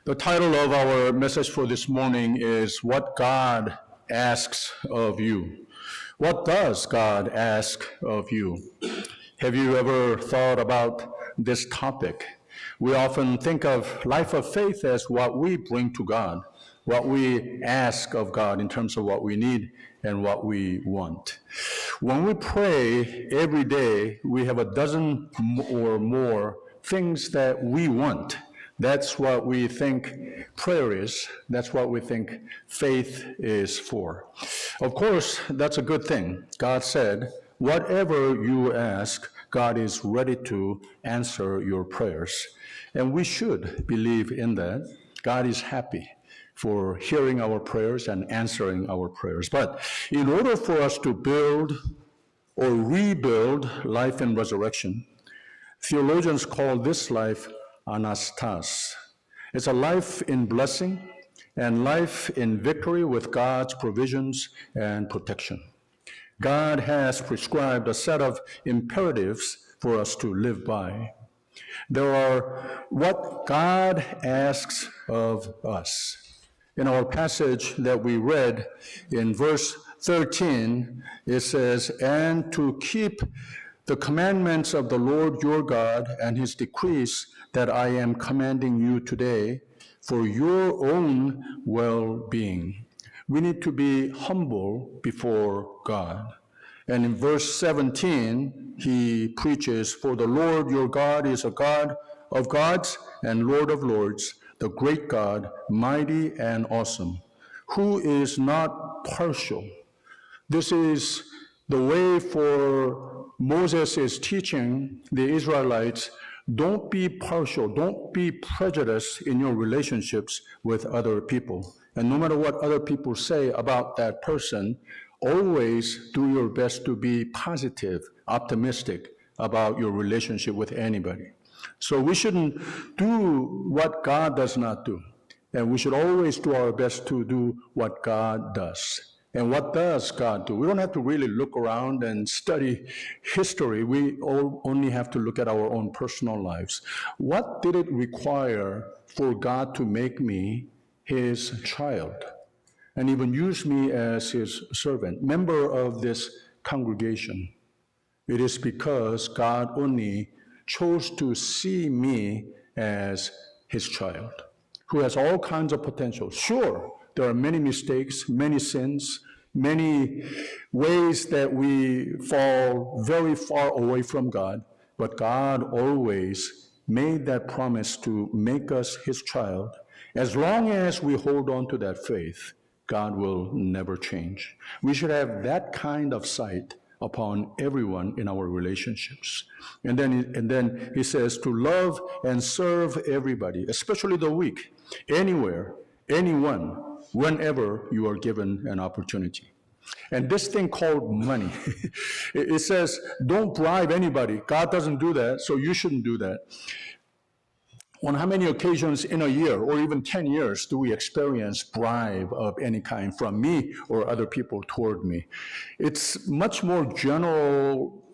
The title of our message for this morning is What God Asks of You. What does God ask of you? Have you ever thought about this topic? We often think of life of faith as what we bring to God, what we ask of God in terms of what we need and what we want. When we pray every day, we have a dozen or more things that we want. That's what we think prayer is. That's what we think faith is for. Of course, that's a good thing. God said, whatever you ask, God is ready to answer your prayers. And we should believe in that. God is happy for hearing our prayers and answering our prayers. But in order for us to build or rebuild life in resurrection, theologians call this life Anastas. It's a life in blessing and life in victory with God's provisions and protection. God has prescribed a set of imperatives for us to live by. There are what God asks of us. In our passage that we read in verse 13, it says, "And to keep the commandments of the Lord your God and his decrees that I am commanding you today for your own well-being." We need to be humble before God. And in verse 17, he preaches, "For the Lord your God is a God of gods and Lord of lords, the great God, mighty and awesome, who is not partial." This is the way for Moses is teaching the Israelites, don't be partial, don't be prejudiced in your relationships with other people. And no matter what other people say about that person, always do your best to be positive, optimistic about your relationship with anybody. So we shouldn't do what God does not do. And we should always do our best to do what God does. And what does God do? We don't have to really look around and study history. We only have to look at our own personal lives. What did it require for God to make me his child and even use me as his servant, member of this congregation? It is because God only chose to see me as his child, who has all kinds of potential. Sure, there are many mistakes, many sins, many ways that we fall very far away from God, but God always made that promise to make us his child. As long as we hold on to that faith, God will never change. We should have that kind of sight upon everyone in our relationships. And then he says to love and serve everybody, especially the weak, anywhere, anyone, whenever you are given an opportunity. And this thing called money, it says don't bribe anybody. God doesn't do that, so you shouldn't do that. On how many occasions in a year or even 10 years do we experience bribe of any kind from me or other people toward me? It's much more general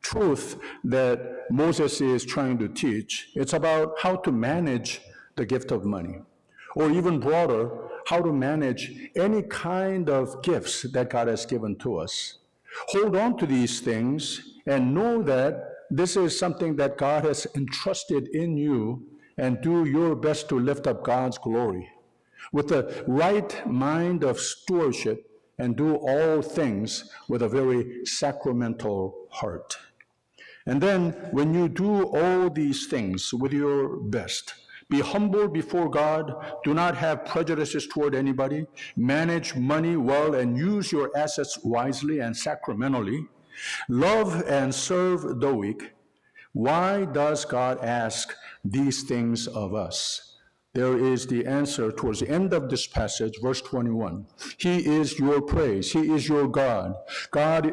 truth that Moses is trying to teach. It's about how to manage the gift of money, or even broader, how to manage any kind of gifts that God has given to us. Hold on to these things and know that this is something that God has entrusted in you, and do your best to lift up God's glory with the right mind of stewardship, and do all things with a very sacramental heart. And then when you do all these things with your best, be humble before God, do not have prejudices toward anybody, manage money well and use your assets wisely and sacramentally, love and serve the weak. Why does God ask these things of us? There is the answer towards the end of this passage, verse 21. He is your praise. He is your God.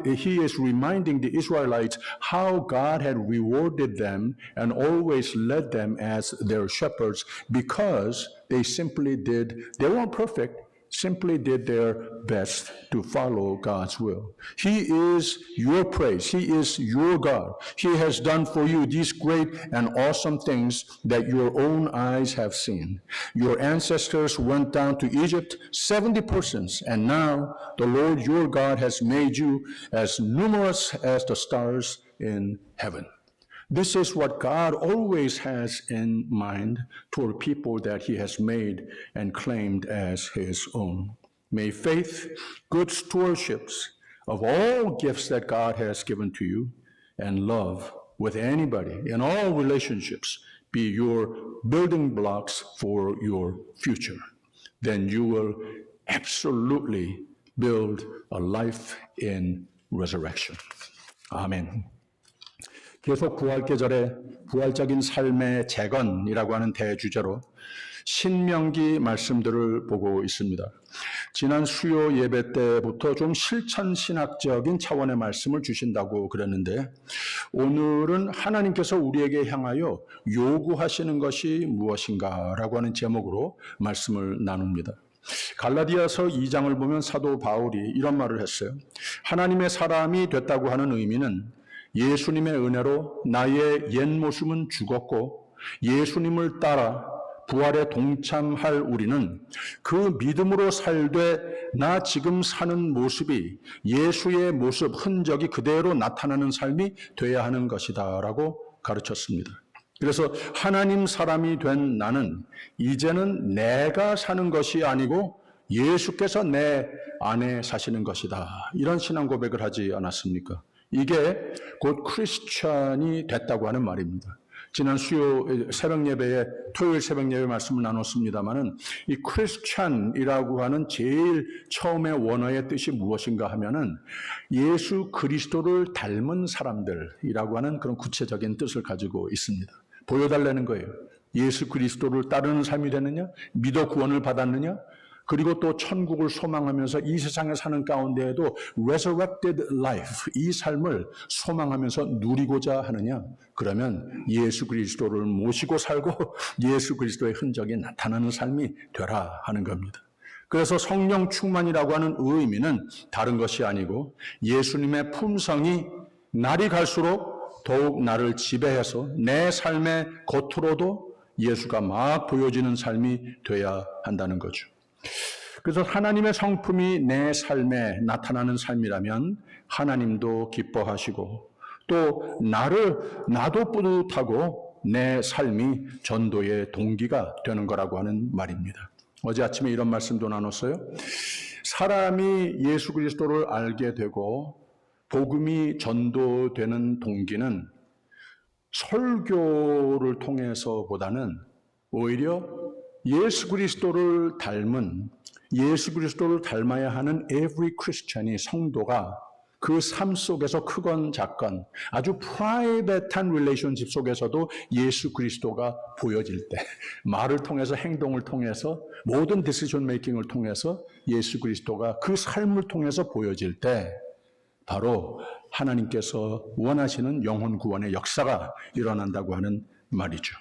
He is reminding the Israelites how God had rewarded them and always led them as their shepherds, because they simply did, they weren't perfect, simply did their best to follow God's will. He is your praise. He is your God. He has done for you these great and awesome things that your own eyes have seen. Your ancestors went down to Egypt, 70 persons, and now the Lord your God has made you as numerous as the stars in heaven. This is what God always has in mind toward people that he has made and claimed as his own. May faith, good stewardships of all gifts that God has given to you, and love with anybody in all relationships be your building blocks for your future. Then you will absolutely build a life in resurrection. Amen. 계속 부활 계절에 부활적인 삶의 재건이라고 하는 대주제로 신명기 말씀들을 보고 있습니다. 지난 수요 예배 때부터 좀 실천신학적인 차원의 말씀을 주신다고 그랬는데 오늘은 하나님께서 우리에게 향하여 요구하시는 것이 무엇인가라고 하는 제목으로 말씀을 나눕니다. 갈라디아서 2장을 보면 사도 바울이 이런 말을 했어요. 하나님의 사람이 됐다고 하는 의미는 예수님의 은혜로 나의 옛 모습은 죽었고 예수님을 따라 부활에 동참할 우리는 그 믿음으로 살되 나 지금 사는 모습이 예수의 모습, 흔적이 그대로 나타나는 삶이 돼야 하는 것이다 라고 가르쳤습니다. 그래서 하나님 사람이 된 나는 이제는 내가 사는 것이 아니고 예수께서 내 안에 사시는 것이다. 이런 신앙 고백을 하지 않았습니까? 이게 곧 크리스찬이 됐다고 하는 말입니다. 지난 수요 새벽 예배에 토요일 새벽 예배 말씀을 나눴습니다마는 이 크리스찬이라고 하는 제일 처음의 원어의 뜻이 무엇인가 하면은 예수 그리스도를 닮은 사람들이라고 하는 그런 구체적인 뜻을 가지고 있습니다. 보여달라는 거예요. 예수 그리스도를 따르는 삶이 되느냐? 믿어 구원을 받았느냐? 그리고 또 천국을 소망하면서 이 세상에 사는 가운데에도 resurrected life, 이 삶을 소망하면서 누리고자 하느냐? 그러면 예수 그리스도를 모시고 살고 예수 그리스도의 흔적이 나타나는 삶이 되라 하는 겁니다. 그래서 성령 충만이라고 하는 의미는 다른 것이 아니고 예수님의 품성이 날이 갈수록 더욱 나를 지배해서 내 삶의 겉으로도 예수가 막 보여지는 삶이 돼야 한다는 거죠. 그래서 하나님의 성품이 내 삶에 나타나는 삶이라면 하나님도 기뻐하시고 또 나도 뿌듯하고 내 삶이 전도의 동기가 되는 거라고 하는 말입니다. 어제 아침에 이런 말씀도 나눴어요. 사람이 예수 그리스도를 알게 되고 복음이 전도되는 동기는 설교를 통해서보다는 오히려 예수 그리스도를 닮아야 하는 every Christian이 성도가 그 삶 속에서 크건 작건 아주 프라이빗한 릴레이션십 속에서도 예수 그리스도가 보여질 때 말을 통해서 행동을 통해서 모든 디시전 메이킹을 통해서 예수 그리스도가 그 삶을 통해서 보여질 때 바로 하나님께서 원하시는 영혼 구원의 역사가 일어난다고 하는 말이죠.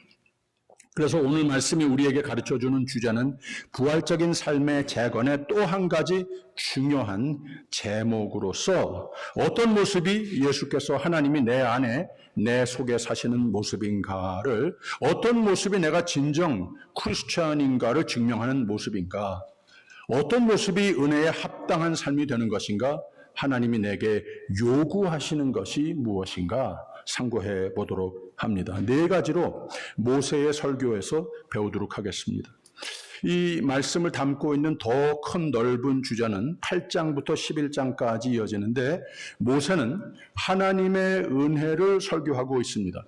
그래서 오늘 말씀이 우리에게 가르쳐주는 주제는 부활적인 삶의 재건의 또 한 가지 중요한 제목으로서 어떤 모습이 예수께서 하나님이 내 안에 내 속에 사시는 모습인가를 어떤 모습이 내가 진정 크리스찬인가를 증명하는 모습인가 어떤 모습이 은혜에 합당한 삶이 되는 것인가 하나님이 내게 요구하시는 것이 무엇인가 상고해 보도록 합니다. 네 가지로 모세의 설교에서 배우도록 하겠습니다. 이 말씀을 담고 있는 더 큰 넓은 주제는 8장부터 11장까지 이어지는데 모세는 하나님의 은혜를 설교하고 있습니다.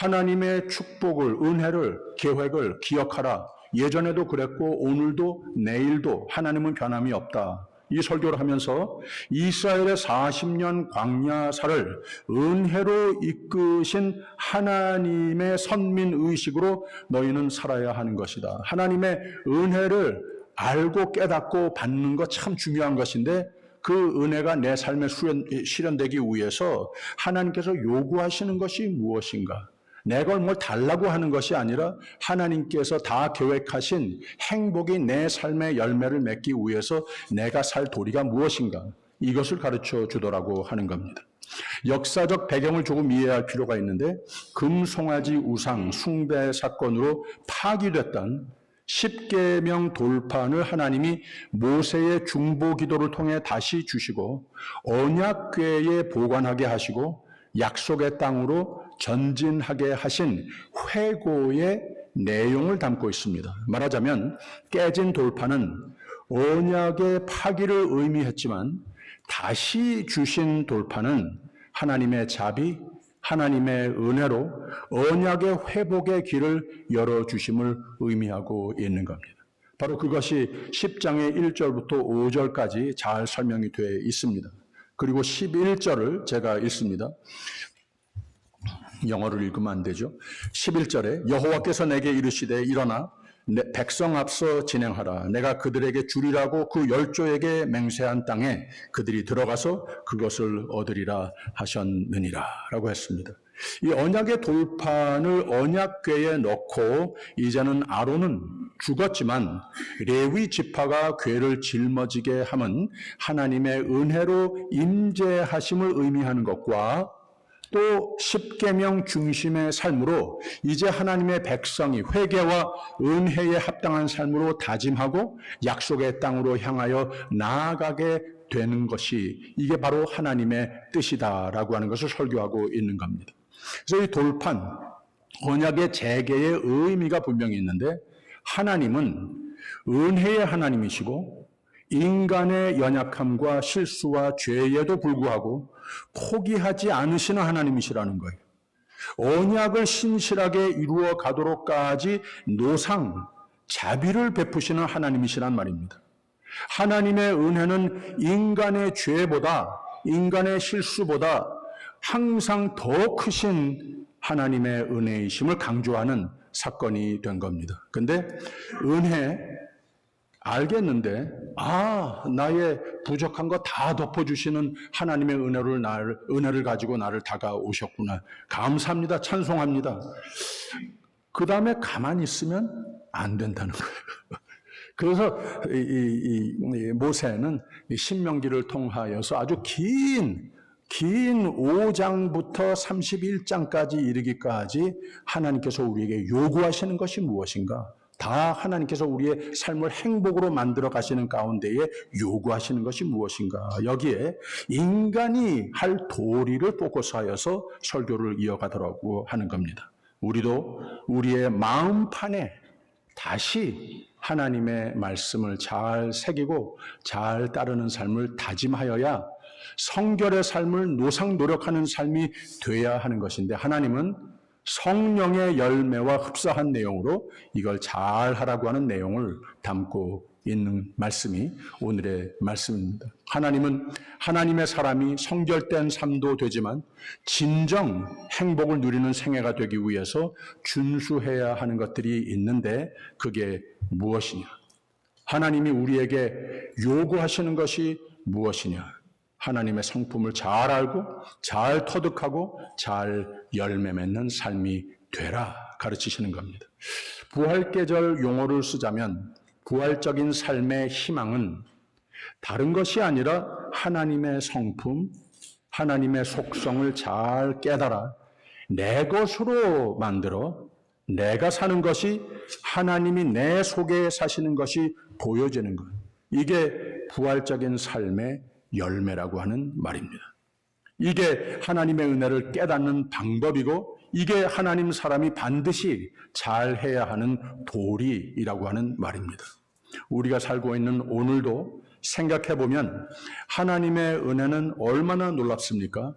하나님의 축복을, 은혜를, 계획을 기억하라. 예전에도 그랬고 오늘도 내일도 하나님은 변함이 없다. 이 설교를 하면서 이스라엘의 40년 광야사를 은혜로 이끄신 하나님의 선민의식으로 너희는 살아야 하는 것이다. 하나님의 은혜를 알고 깨닫고 받는 것 참 중요한 것인데 그 은혜가 내 삶에 실현되기 위해서 하나님께서 요구하시는 것이 무엇인가? 내가 뭘 달라고 하는 것이 아니라 하나님께서 다 계획하신 행복이 내 삶의 열매를 맺기 위해서 내가 살 도리가 무엇인가, 이것을 가르쳐 주더라고 하는 겁니다. 역사적 배경을 조금 이해할 필요가 있는데, 금송아지 우상 숭배 사건으로 파기됐던 10계명 돌판을 하나님이 모세의 중보 기도를 통해 다시 주시고 언약궤에 보관하게 하시고 약속의 땅으로 전진하게 하신 회고의 내용을 담고 있습니다. 말하자면 깨진 돌판은 언약의 파기를 의미했지만 다시 주신 돌판은 하나님의 자비, 하나님의 은혜로 언약의 회복의 길을 열어주심을 의미하고 있는 겁니다. 바로 그것이 10장의 1절부터 5절까지 잘 설명이 되어 있습니다. 그리고 11절을 제가 읽습니다. 영어를 읽으면 안 되죠. 11절에 여호와께서 내게 이르시되 일어나 내 백성 앞서 진행하라. 내가 그들에게 주리라고 그 열조에게 맹세한 땅에 그들이 들어가서 그것을 얻으리라 하셨느니라 라고 했습니다. 이 언약의 돌판을 언약궤에 넣고 이제는 아론은 죽었지만 레위 지파가 궤를 짊어지게 함은 하나님의 은혜로 임재하심을 의미하는 것과 또 십계명 중심의 삶으로 이제 하나님의 백성이 회개와 은혜에 합당한 삶으로 다짐하고 약속의 땅으로 향하여 나아가게 되는 것이 이게 바로 하나님의 뜻이다라고 하는 것을 설교하고 있는 겁니다. 그래서 이 돌판, 언약의 재개의 의미가 분명히 있는데 하나님은 은혜의 하나님이시고 인간의 연약함과 실수와 죄에도 불구하고 포기하지 않으시는 하나님이시라는 거예요. 언약을 신실하게 이루어 가도록까지 노상, 자비를 베푸시는 하나님이시란 말입니다. 하나님의 은혜는 인간의 죄보다, 인간의 실수보다 항상 더 크신 하나님의 은혜이심을 강조하는 사건이 된 겁니다. 근데 은혜, 알겠는데 나의 부족한 거 다 덮어주시는 하나님의 은혜를 가지고 나를 다가오셨구나. 감사합니다. 찬송합니다. 그 다음에 가만히 있으면 안 된다는 거예요. 그래서 이 모세는 신명기를 통하여서 아주 긴 5장부터 31장까지 이르기까지 하나님께서 우리에게 요구하시는 것이 무엇인가? 다 하나님께서 우리의 삶을 행복으로 만들어 가시는 가운데에 요구하시는 것이 무엇인가? 여기에 인간이 할 도리를 포커스하여서 설교를 이어가더라고 하는 겁니다. 우리도 우리의 마음판에 다시 하나님의 말씀을 잘 새기고 잘 따르는 삶을 다짐하여야 성결의 삶을 노력하는 삶이 돼야 하는 것인데, 하나님은 성령의 열매와 흡사한 내용으로 이걸 잘 하라고 하는 내용을 담고 있는 말씀이 오늘의 말씀입니다. 하나님은 하나님의 사람이 성결된 삶도 되지만 진정 행복을 누리는 생애가 되기 위해서 준수해야 하는 것들이 있는데 그게 무엇이냐? 하나님이 우리에게 요구하시는 것이 무엇이냐? 하나님의 성품을 잘 알고 잘 터득하고 잘 열매 맺는 삶이 되라 가르치시는 겁니다. 부활계절 용어를 쓰자면 부활적인 삶의 희망은 다른 것이 아니라 하나님의 성품, 하나님의 속성을 잘 깨달아 내 것으로 만들어 내가 사는 것이 하나님이 내 속에 사시는 것이 보여지는 것. 이게 부활적인 삶의 열매라고 하는 말입니다. 이게 하나님의 은혜를 깨닫는 방법이고 이게 하나님 사람이 반드시 잘 해야 하는 도리라고 하는 말입니다. 우리가 살고 있는 오늘도 생각해보면 하나님의 은혜는 얼마나 놀랍습니까?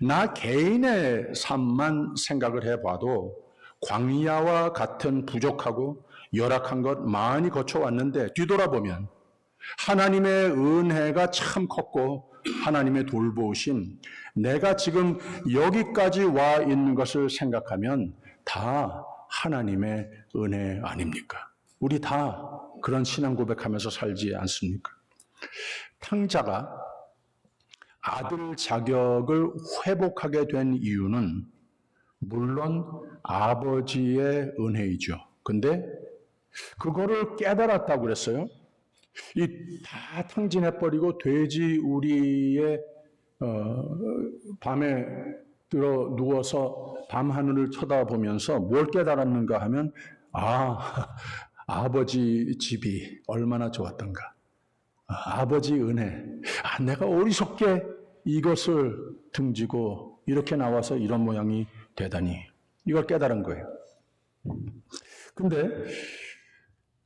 나 개인의 삶만 생각을 해봐도 광야와 같은 부족하고 열악한 것 많이 거쳐왔는데 뒤돌아보면 하나님의 은혜가 참 컸고 하나님의 돌보심, 내가 지금 여기까지 와 있는 것을 생각하면 다 하나님의 은혜 아닙니까? 우리 다 그런 신앙 고백하면서 살지 않습니까? 탕자가 아들 자격을 회복하게 된 이유는 물론 아버지의 은혜이죠. 근데 그거를 깨달았다고 그랬어요. 이 다 탕진해버리고 돼지 우리의 밤에 들어 누워서 밤하늘을 쳐다보면서 뭘 깨달았는가 하면 아버지 집이 얼마나 좋았던가. 아버지 은혜. 내가 어리석게 이것을 등지고 이렇게 나와서 이런 모양이 되다니. 이걸 깨달은 거예요. 근데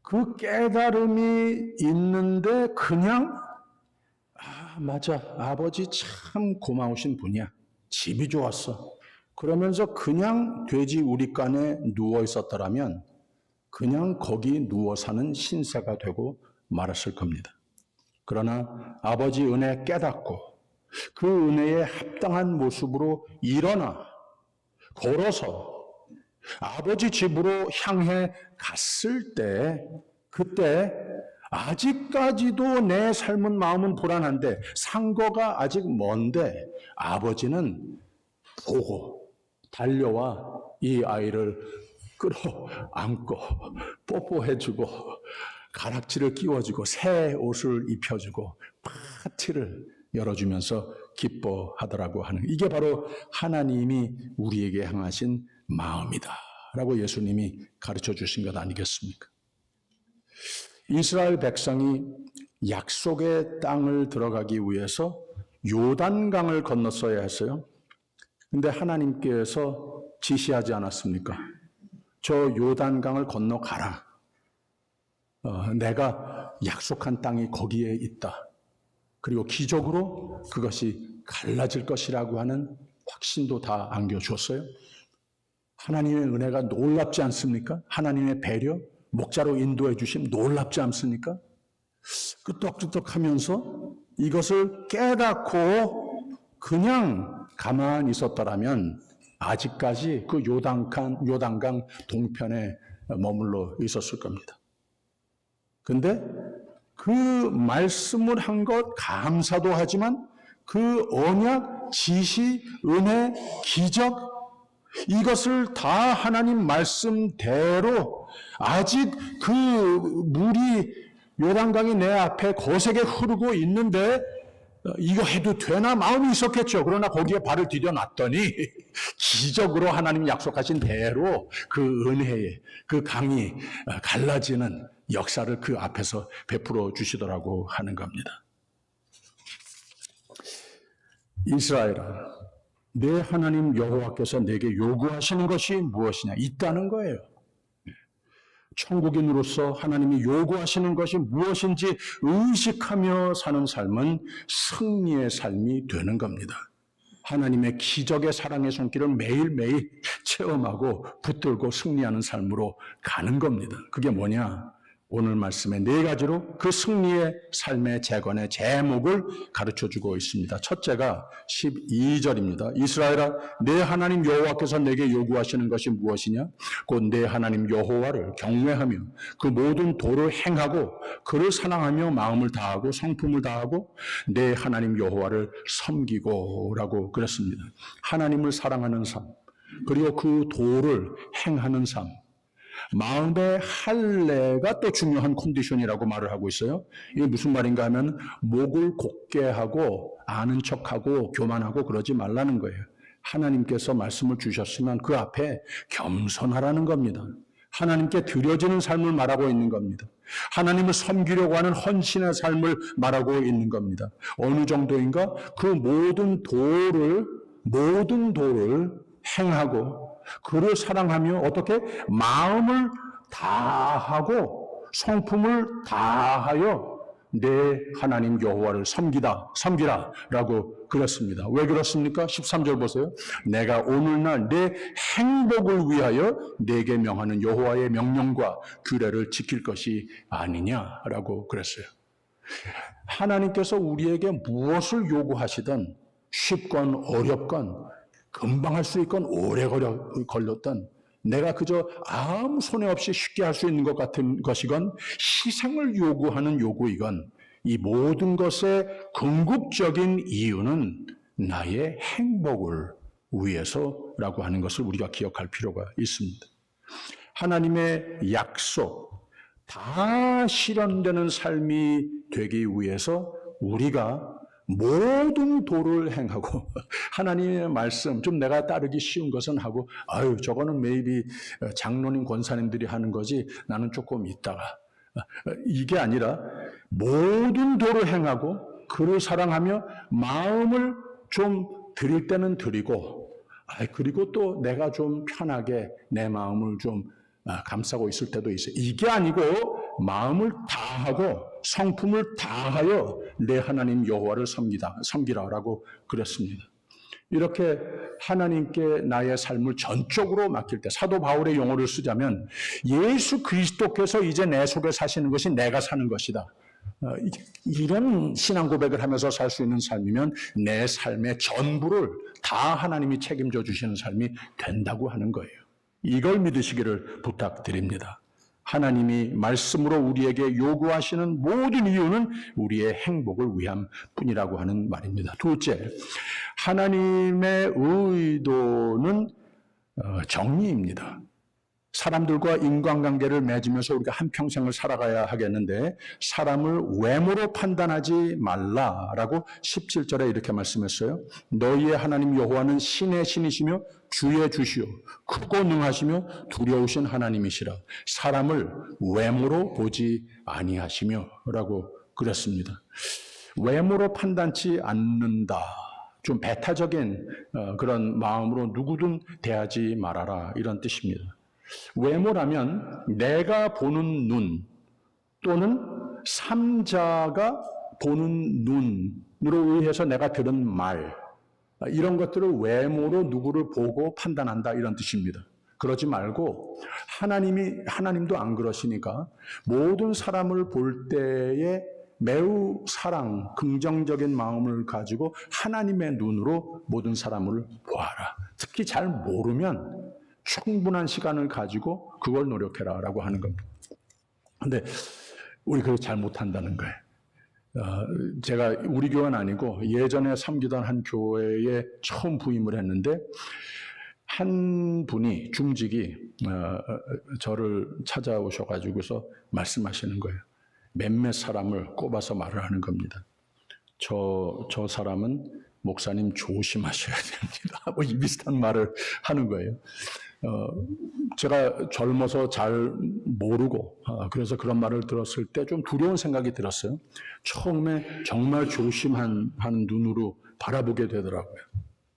그 깨달음이 있는데 그냥 맞아. 아버지 참 고마우신 분이야. 집이 좋았어. 그러면서 그냥 돼지 우리간에 누워 있었더라면 그냥 거기 누워 사는 신세가 되고 말았을 겁니다. 그러나 아버지 은혜 깨닫고 그 은혜에 합당한 모습으로 일어나 걸어서 아버지 집으로 향해 갔을 때 그때 아직까지도 내 삶은 마음은 불안한데 상거가 아직 먼데 아버지는 보고 달려와 이 아이를 끌어안고 뽀뽀해주고 가락지를 끼워주고 새 옷을 입혀주고 파티를 열어주면서 기뻐하더라고 하는 이게 바로 하나님이 우리에게 향하신 마음이다 라고 예수님이 가르쳐 주신 것 아니겠습니까? 이스라엘 백성이 약속의 땅을 들어가기 위해서 요단강을 건넜어야 했어요. 근데 하나님께서 지시하지 않았습니까? 저 요단강을 건너가라. 내가 약속한 땅이 거기에 있다. 그리고 기적으로 그것이 갈라질 것이라고 하는 확신도 다 안겨주었어요. 하나님의 은혜가 놀랍지 않습니까? 하나님의 배려, 목자로 인도해 주심 놀랍지 않습니까? 끄떡끄떡하면서 이것을 깨닫고 그냥 가만히 있었더라면 아직까지 그 요단강 동편에 머물러 있었을 겁니다. 근데 그 말씀을 한 것 감사도 하지만 그 언약, 지시, 은혜, 기적 이것을 다 하나님 말씀대로 아직 그 물이 요단강이 내 앞에 거세게 흐르고 있는데 이거 해도 되나 마음이 있었겠죠. 그러나 거기에 발을 디뎌놨더니 기적으로 하나님 약속하신 대로 그 은혜의 그 강이 갈라지는 역사를 그 앞에서 베풀어 주시더라고 하는 겁니다. 이스라엘아, 내 하나님 여호와께서 내게 요구하시는 것이 무엇이냐? 있다는 거예요. 천국인으로서 하나님이 요구하시는 것이 무엇인지 의식하며 사는 삶은 승리의 삶이 되는 겁니다. 하나님의 기적의 사랑의 손길을 매일매일 체험하고 붙들고 승리하는 삶으로 가는 겁니다. 그게 뭐냐? 오늘 말씀의 네 가지로 그 승리의 삶의 재건의 제목을 가르쳐주고 있습니다. 첫째가 12절입니다. 이스라엘아, 내 하나님 여호와께서 내게 요구하시는 것이 무엇이냐? 곧 내 하나님 여호와를 경외하며 그 모든 도를 행하고 그를 사랑하며 마음을 다하고 성품을 다하고 내 하나님 여호와를 섬기고 라고 그랬습니다. 하나님을 사랑하는 삶, 그리고 그 도를 행하는 삶, 마음의 할례가 또 중요한 컨디션이라고 말을 하고 있어요. 이게 무슨 말인가 하면 목을 곧게 하고 아는 척하고 교만하고 그러지 말라는 거예요. 하나님께서 말씀을 주셨으면 그 앞에 겸손하라는 겁니다. 하나님께 드려지는 삶을 말하고 있는 겁니다. 하나님을 섬기려고 하는 헌신의 삶을 말하고 있는 겁니다. 어느 정도인가? 그 모든 도를 행하고 그를 사랑하며 어떻게? 마음을 다하고 성품을 다하여 내 하나님 여호와를 섬기라 라고 그랬습니다. 왜 그렇습니까? 13절 보세요. 내가 오늘날 내 행복을 위하여 내게 명하는 여호와의 명령과 규례를 지킬 것이 아니냐라고 그랬어요. 하나님께서 우리에게 무엇을 요구하시든 쉽건 어렵건 금방 할 수 있건 오래 걸렸던 내가 그저 아무 손해 없이 쉽게 할 수 있는 것 같은 것이건 희생을 요구하는 요구이건 이 모든 것의 궁극적인 이유는 나의 행복을 위해서라고 하는 것을 우리가 기억할 필요가 있습니다. 하나님의 약속, 다 실현되는 삶이 되기 위해서 우리가 모든 도를 행하고 하나님의 말씀 좀 내가 따르기 쉬운 것은 하고 저거는 maybe 장로님 권사님들이 하는 거지 나는 조금 있다가 이게 아니라 모든 도를 행하고 그를 사랑하며 마음을 좀 드릴 때는 드리고 그리고 또 내가 좀 편하게 내 마음을 좀 감싸고 있을 때도 있어요. 이게 아니고 마음을 다하고 성품을 다하여 내 하나님 여호와를 섬기라라고 그랬습니다. 이렇게 하나님께 나의 삶을 전적으로 맡길 때 사도 바울의 용어를 쓰자면 예수 그리스도께서 이제 내 속에 사시는 것이 내가 사는 것이다. 이런 신앙 고백을 하면서 살 수 있는 삶이면 내 삶의 전부를 다 하나님이 책임져 주시는 삶이 된다고 하는 거예요. 이걸 믿으시기를 부탁드립니다. 하나님이 말씀으로 우리에게 요구하시는 모든 이유는 우리의 행복을 위함 뿐이라고 하는 말입니다. 둘째, 하나님의 의도는 정의입니다. 사람들과 인간관계를 맺으면서 우리가 한평생을 살아가야 하겠는데 사람을 외모로 판단하지 말라라고 17절에 이렇게 말씀했어요. 너희의 하나님 여호와는 신의 신이시며 주의 주시오 크고 능하시며 두려우신 하나님이시라 사람을 외모로 보지 아니하시며 라고 그랬습니다. 외모로 판단치 않는다. 좀 배타적인 그런 마음으로 누구든 대하지 말아라 이런 뜻입니다. 외모라면 내가 보는 눈 또는 삼자가 보는 눈으로 의해서 내가 들은 말 이런 것들을 외모로 누구를 보고 판단한다 이런 뜻입니다. 그러지 말고 하나님도 안 그러시니까 모든 사람을 볼 때에 매우 사랑, 긍정적인 마음을 가지고 하나님의 눈으로 모든 사람을 보아라. 특히 잘 모르면 충분한 시간을 가지고 그걸 노력해라 라고 하는 겁니다. 근데 우리 그걸 잘 못한다는 거예요. 제가 우리 교회는 아니고 예전에 섬기던 한 교회에 처음 부임을 했는데 한 분이 중직이 저를 찾아오셔가지고서 말씀하시는 거예요. 몇몇 사람을 꼽아서 말을 하는 겁니다. 저 사람은 목사님 조심하셔야 됩니다. 뭐 이 비슷한 말을 하는 거예요. 제가 젊어서 잘 모르고 그래서 그런 말을 들었을 때 좀 두려운 생각이 들었어요. 처음에 정말 조심하는 눈으로 바라보게 되더라고요.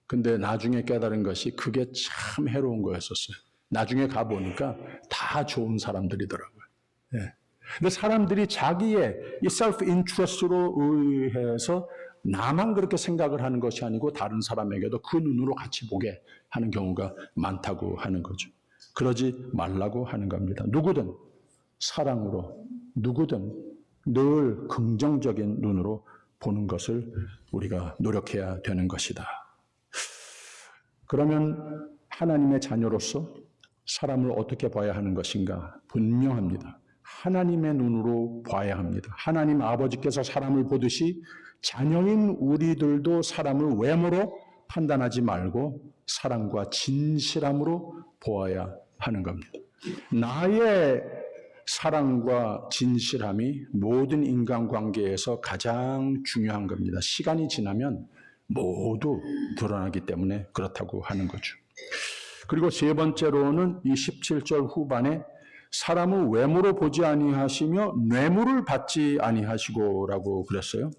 근데 나중에 깨달은 것이 그게 참 해로운 거였었어요. 나중에 가보니까 다 좋은 사람들이더라고요. 예. 근데 사람들이 자기의 이 self-interest로 의해서 나만 그렇게 생각을 하는 것이 아니고 다른 사람에게도 그 눈으로 같이 보게 하는 경우가 많다고 하는 거죠. 그러지 말라고 하는 겁니다. 누구든 사랑으로, 누구든 늘 긍정적인 눈으로 보는 것을 우리가 노력해야 되는 것이다. 그러면 하나님의 자녀로서 사람을 어떻게 봐야 하는 것인가? 분명합니다. 하나님의 눈으로 봐야 합니다. 하나님 아버지께서 사람을 보듯이 자녀인 우리들도 사람을 외모로 판단하지 말고 사랑과 진실함으로 보아야 하는 겁니다. 나의 사랑과 진실함이 모든 인간관계에서 가장 중요한 겁니다. 시간이 지나면 모두 드러나기 때문에 그렇다고 하는 거죠. 그리고 세 번째로는 이 17절 후반에 사람을 외모로 보지 아니하시며 뇌물을 받지 아니하시고라고 그랬어요.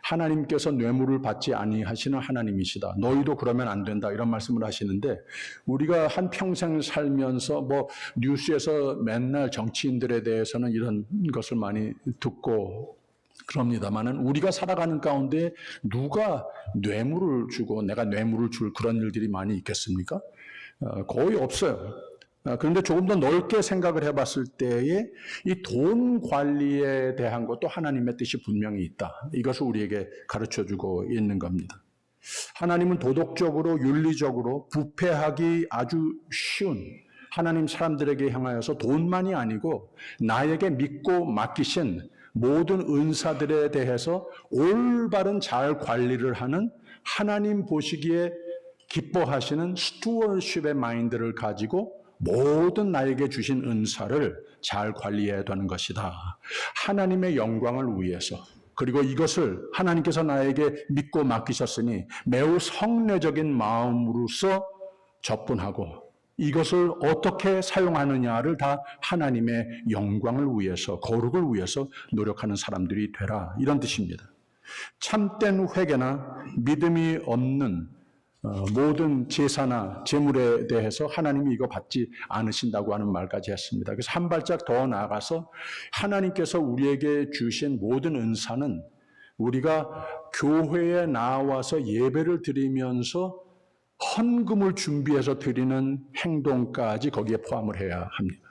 하나님께서 뇌물을 받지 아니하시는 하나님이시다. 너희도 그러면 안 된다. 이런 말씀을 하시는데 우리가 한 평생 살면서 뭐 뉴스에서 맨날 정치인들에 대해서는 이런 것을 많이 듣고 그럽니다만은 우리가 살아가는 가운데 누가 뇌물을 주고 내가 뇌물을 줄 그런 일들이 많이 있겠습니까? 거의 없어요. 그런데 조금 더 넓게 생각을 해봤을 때에 이 돈 관리에 대한 것도 하나님의 뜻이 분명히 있다. 이것을 우리에게 가르쳐주고 있는 겁니다. 하나님은 도덕적으로 윤리적으로 부패하기 아주 쉬운 하나님 사람들에게 향하여서 돈만이 아니고 나에게 믿고 맡기신 모든 은사들에 대해서 올바른 잘 관리를 하는 하나님 보시기에 기뻐하시는 스튜어십의 마인드를 가지고 모든 나에게 주신 은사를 잘 관리해야 되는 것이다. 하나님의 영광을 위해서, 그리고 이것을 하나님께서 나에게 믿고 맡기셨으니 매우 성례적인 마음으로서 접근하고 이것을 어떻게 사용하느냐를 다 하나님의 영광을 위해서, 거룩을 위해서 노력하는 사람들이 되라, 이런 뜻입니다. 참된 회개나 믿음이 없는 모든 제사나 제물에 대해서 하나님이 이거 받지 않으신다고 하는 말까지 했습니다. 그래서 한 발짝 더 나아가서 하나님께서 우리에게 주신 모든 은사는 우리가 교회에 나와서 예배를 드리면서 헌금을 준비해서 드리는 행동까지 거기에 포함을 해야 합니다.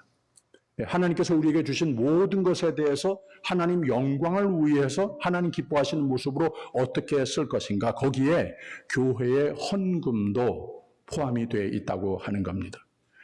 하나님께서 우리에게 주신 모든 것에 대해서 하나님 영광을 위해서 하나님 기뻐하시는 모습으로 어떻게 쓸 것인가, 거기에 교회의 헌금도 포함이 되어 있다고 하는 겁니다.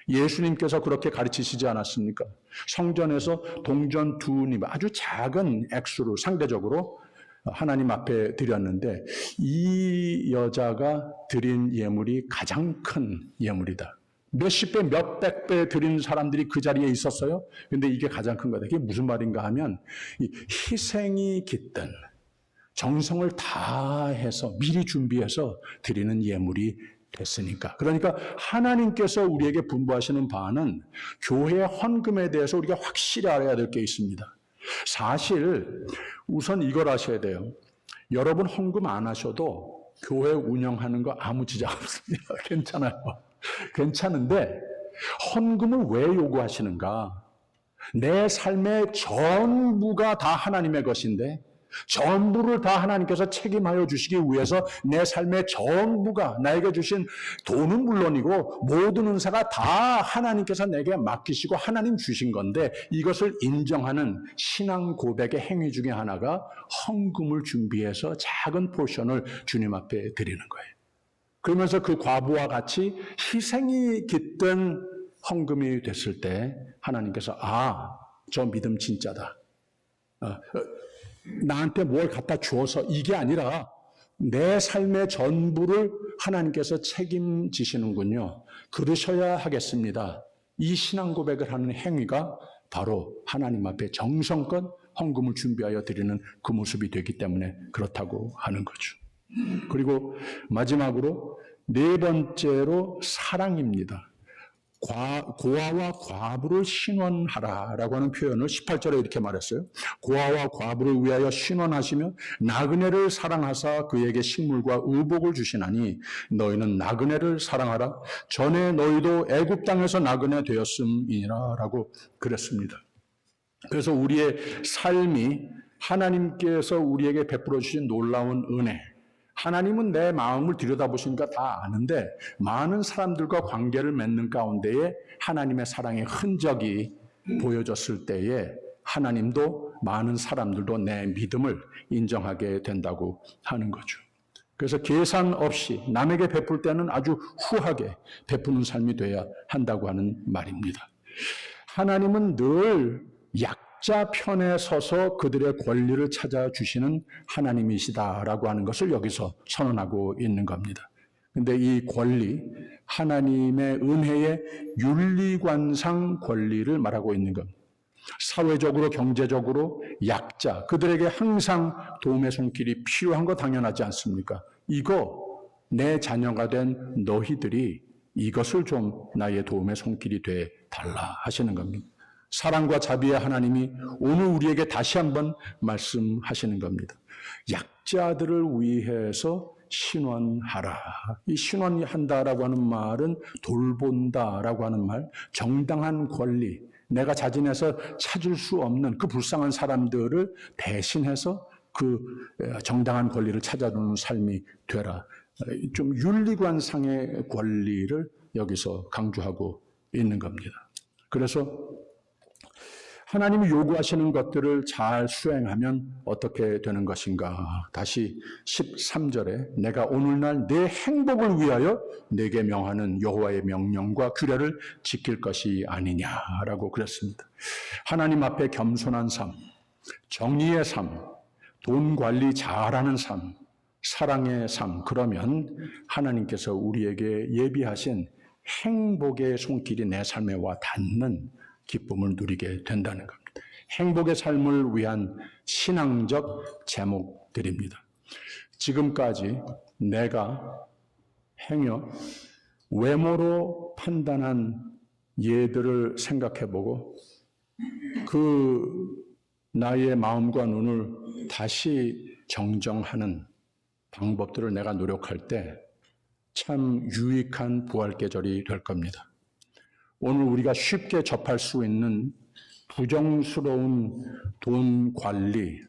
예수님께서 그렇게 가르치시지 않았습니까? 성전에서 동전 2립, 아주 작은 액수를 상대적으로 하나님 앞에 드렸는데 이 여자가 드린 예물이 가장 큰 예물이다. 몇십 배, 몇백 배 드리는 사람들이 그 자리에 있었어요. 근데 이게 가장 큰 거다. 이게 무슨 말인가 하면 이 희생이 깃든 정성을 다해서 미리 준비해서 드리는 예물이 됐으니까. 그러니까 하나님께서 우리에게 분부하시는 바는 교회의 헌금에 대해서 우리가 확실히 알아야 될 게 있습니다. 사실 우선 이걸 아셔야 돼요. 여러분 헌금 안 하셔도 교회 운영하는 거 아무 지장 없습니다. 괜찮아요. 괜찮은데 헌금을 왜 요구하시는가? 내 삶의 전부가 다 하나님의 것인데 전부를 다 하나님께서 책임하여 주시기 위해서 내 삶의 전부가, 나에게 주신 돈은 물론이고 모든 은사가 다 하나님께서 내게 맡기시고 하나님 주신 건데 이것을 인정하는 신앙 고백의 행위 중에 하나가 헌금을 준비해서 작은 포션을 주님 앞에 드리는 거예요. 그러면서 그 과부와 같이 희생이 깃든 헌금이 됐을 때 하나님께서 저 믿음 진짜다. 나한테 뭘 갖다 주어서 이게 아니라 내 삶의 전부를 하나님께서 책임지시는군요. 그러셔야 하겠습니다. 이 신앙 고백을 하는 행위가 바로 하나님 앞에 정성껏 헌금을 준비하여 드리는 그 모습이 되기 때문에 그렇다고 하는 거죠. 그리고 마지막으로 네 번째로 사랑입니다. 고아와 과부를 신원하라라고 하는 표현을 18절에 이렇게 말했어요. 고아와 과부를 위하여 신원하시며 나그네를 사랑하사 그에게 식물과 의복을 주시나니 너희는 나그네를 사랑하라. 전에 너희도 애굽 땅에서 나그네 되었음이니라 라고 그랬습니다. 그래서 우리의 삶이 하나님께서 우리에게 베풀어 주신 놀라운 은혜, 하나님은 내 마음을 들여다보시니까 다 아는데 많은 사람들과 관계를 맺는 가운데에 하나님의 사랑의 흔적이 보여졌을 때에 하나님도 많은 사람들도 내 믿음을 인정하게 된다고 하는 거죠. 그래서 계산 없이 남에게 베풀 때는 아주 후하게 베푸는 삶이 돼야 한다고 하는 말입니다. 하나님은 늘 약자 편에 서서 그들의 권리를 찾아주시는 하나님이시다라고 하는 것을 여기서 선언하고 있는 겁니다. 그런데 이 권리, 하나님의 은혜의 윤리관상 권리를 말하고 있는 겁니다. 사회적으로, 경제적으로 약자, 그들에게 항상 도움의 손길이 필요한 거 당연하지 않습니까? 이거 내 자녀가 된 너희들이 이것을 좀 나의 도움의 손길이 돼 달라 하시는 겁니다. 사랑과 자비의 하나님이 오늘 우리에게 다시 한번 말씀하시는 겁니다. 약자들을 위해서 신원하라. 이 신원한다라고 하는 말은 돌본다라고 하는 말, 정당한 권리, 내가 자진해서 찾을 수 없는 그 불쌍한 사람들을 대신해서 그 정당한 권리를 찾아주는 삶이 되라. 좀 윤리관상의 권리를 여기서 강조하고 있는 겁니다. 그래서 하나님이 요구하시는 것들을 잘 수행하면 어떻게 되는 것인가? 다시 13절에 내가 오늘날 내 행복을 위하여 내게 명하는 여호와의 명령과 규례를 지킬 것이 아니냐라고 그랬습니다. 하나님 앞에 겸손한 삶, 정의의 삶, 돈 관리 잘하는 삶, 사랑의 삶, 그러면 하나님께서 우리에게 예비하신 행복의 손길이 내 삶에 와 닿는 기쁨을 누리게 된다는 겁니다. 행복의 삶을 위한 신앙적 제목들입니다. 지금까지 내가 행여 외모로 판단한 예들을 생각해보고 그 나의 마음과 눈을 다시 정정하는 방법들을 내가 노력할 때 참 유익한 부활계절이 될 겁니다. 오늘 우리가 쉽게 접할 수 있는 부정스러운 돈 관리,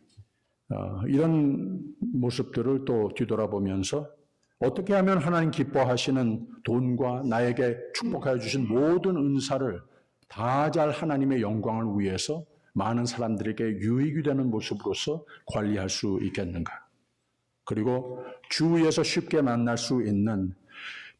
이런 모습들을 또 뒤돌아보면서 어떻게 하면 하나님 기뻐하시는 돈과 나에게 축복하여 주신 모든 은사를 다 잘 하나님의 영광을 위해서 많은 사람들에게 유익이 되는 모습으로서 관리할 수 있겠는가. 그리고 주위에서 쉽게 만날 수 있는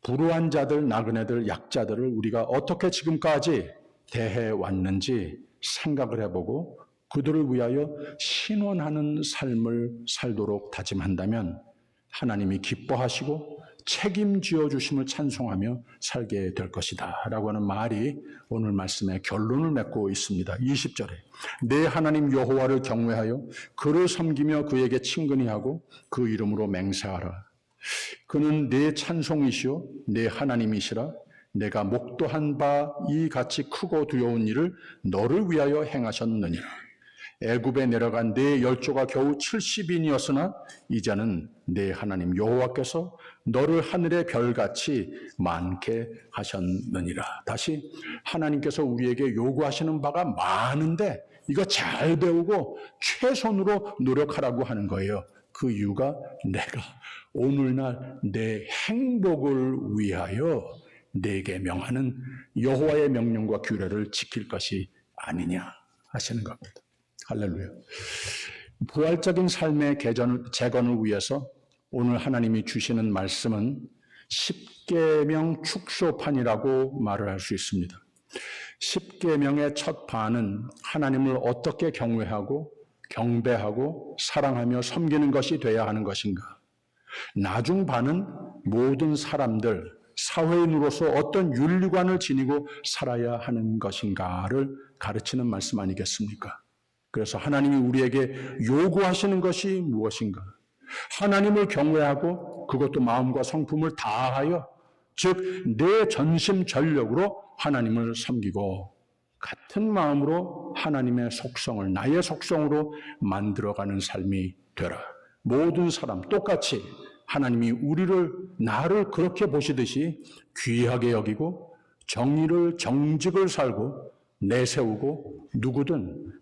불우한 자들, 나그네들, 약자들을 우리가 어떻게 지금까지 대해왔는지 생각을 해보고 그들을 위하여 신원하는 삶을 살도록 다짐한다면 하나님이 기뻐하시고 책임지어 주심을 찬송하며 살게 될 것이다 라고 하는 말이 오늘 말씀의 결론을 맺고 있습니다. 20절에 내 하나님 여호와를 경외하여 그를 섬기며 그에게 친근히 하고 그 이름으로 맹세하라. 그는 내 찬송이시오 내 하나님이시라. 내가 목도한 바 이같이 크고 두려운 일을 너를 위하여 행하셨느니라. 애굽에 내려간 네 열조가 겨우 70인이었으나 이제는 내 하나님 여호와께서 너를 하늘의 별같이 많게 하셨느니라. 다시 하나님께서 우리에게 요구하시는 바가 많은데 이거 잘 배우고 최선으로 노력하라고 하는 거예요. 그 이유가 내가 오늘날 내 행복을 위하여 내게 명하는 여호와의 명령과 규례를 지킬 것이 아니냐 하시는 겁니다. 할렐루야. 부활적인 삶의 재건을 위해서 오늘 하나님이 주시는 말씀은 십계명 축소판이라고 말을 할 수 있습니다. 십계명의 첫 반은 하나님을 어떻게 경외하고 경배하고 사랑하며 섬기는 것이 돼야 하는 것인가. 나중 반은 모든 사람들, 사회인으로서 어떤 윤리관을 지니고 살아야 하는 것인가를 가르치는 말씀 아니겠습니까? 그래서 하나님이 우리에게 요구하시는 것이 무엇인가? 하나님을 경외하고 그것도 마음과 성품을 다하여 즉 내 전심 전력으로 하나님을 섬기고 같은 마음으로 하나님의 속성을 나의 속성으로 만들어가는 삶이 되라. 모든 사람 똑같이 하나님이 나를 그렇게 보시듯이 귀하게 여기고 정의를 정직을 살고 내세우고 누구든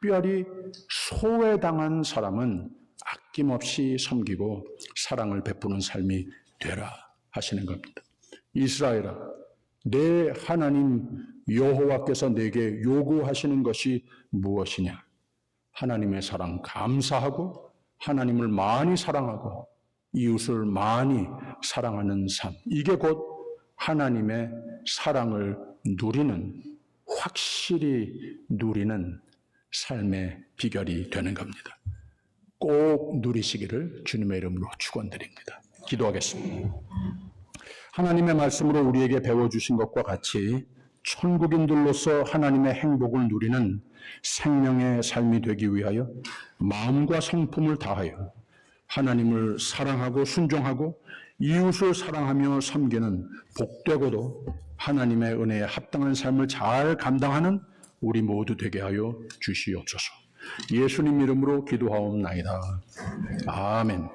특별히 소외당한 사람은 아낌없이 섬기고 사랑을 베푸는 삶이 되라 하시는 겁니다. 이스라엘아, 내 하나님 여호와께서 내게 요구하시는 것이 무엇이냐? 하나님의 사랑 감사하고 하나님을 많이 사랑하고 이웃을 많이 사랑하는 삶. 이게 곧 하나님의 사랑을 확실히 누리는 삶의 비결이 되는 겁니다. 꼭 누리시기를 주님의 이름으로 축원드립니다. 기도하겠습니다. 하나님의 말씀으로 우리에게 배워주신 것과 같이 천국인들로서 하나님의 행복을 누리는 생명의 삶이 되기 위하여 마음과 성품을 다하여 하나님을 사랑하고 순종하고 이웃을 사랑하며 섬기는 복되고도 하나님의 은혜에 합당한 삶을 잘 감당하는 우리 모두 되게 하여 주시옵소서. 예수님 이름으로 기도하옵나이다. 아멘.